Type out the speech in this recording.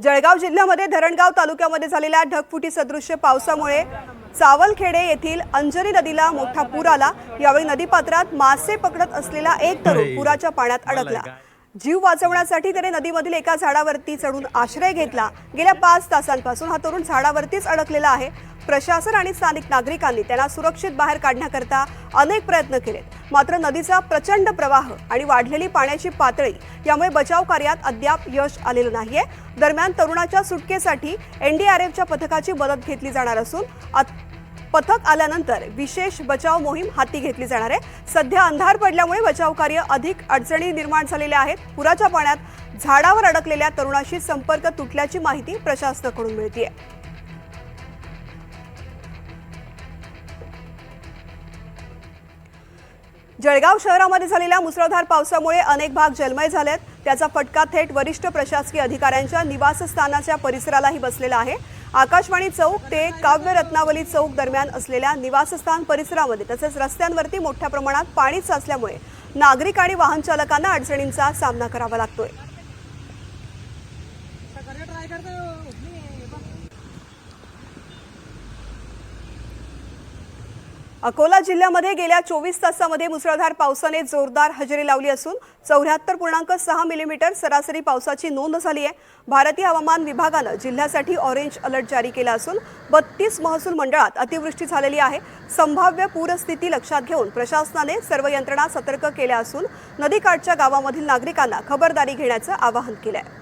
जळगाव जिल्ह्यामध्ये धरणगाव तालुक्यामध्ये झालेल्या ढगफुटी सदृश्य पावसामुळे चावलखेडे येथील अंजनी नदीला मोठा पूर आला। यावेळी नदीपात्रात मासे पकडत असलेला एक तरुण पुराच्या पाण्यात अडकला। जीव वाचवण्यासाठी त्याने नदीमधील एका झाडावरती चढून आश्रय घेतला। गेल्या 5 तासांपासून हा तरुण झाडावरतीच अडकलेला आहे। प्रशासन आणि स्थानिक नागरिकांनी त्याला सुरक्षित बाहेर काढण्याकरता अनेक प्रयत्न केले, मात्र नदीचा प्रचंड प्रवाह आणि वाढलेली पाण्याची पातळी यामुळे बचाव कार्यात अद्याप यश आलेलं नाहीये। दरम्यान तरुणाच्या सुटकेसाठी एनडीआरएफच्या पथकाची मदत घेतली जाणार असून पथक आल्यानंतर विशेष बचाव मोहीम हाती घेतली जाणार आहे। सध्या अंधार पडल्यामुळे बचाव कार्य अधिक अडचणी निर्माण झालेल्या आहेत। पुराच्या पाण्यात झाडावर अडकलेल्या तरुणाशी संपर्क तुटल्याची माहिती प्रशासनाकडून मिळतेय। जळगाव शहरामध्ये झालेल्या मुसळधार पावसामुळे अनेक भाग जलमय झालेत। त्याचा फटका थेट वरिष्ठ प्रशासकीय अधिकाऱ्यांच्या निवासस्थानाच्या परिसरालाही बसलेला आहे। आकाशवाणी चौक ते काव्य रत्नावली चौक दरम्यान असलेल्या निवासस्थान परिसरामध्ये तसेच रस्त्यांवरती मोठ्या प्रमाणात पाणी साचल्यामुळे नागरिक आणि वाहन चालकांना अडचणींचा सामना करावा लागतोय। अकोला जिल्ह्यामध्ये गेल्या 24 तासांमध्ये मुसळधार पावसाने जोरदार हजेरी लावली असून 74.6 मिलीमीटर सरासरी पावसाची नोंद झाली आहे। भारतीय हवामान विभागाने जिल्ह्यासाठी ऑरेंज अलर्ट जारी केला असून 32 महसूल मंडळात अतिवृष्टी झालेली आहे। संभाव्य पूरस्थिती लक्षात घेऊन प्रशासनाने सर्व यंत्रणा सतर्क केल्या असून नदीकाठच्या गावांमधील नागरिकांना खबरदारी घेण्याचे आवाहन केले आहे।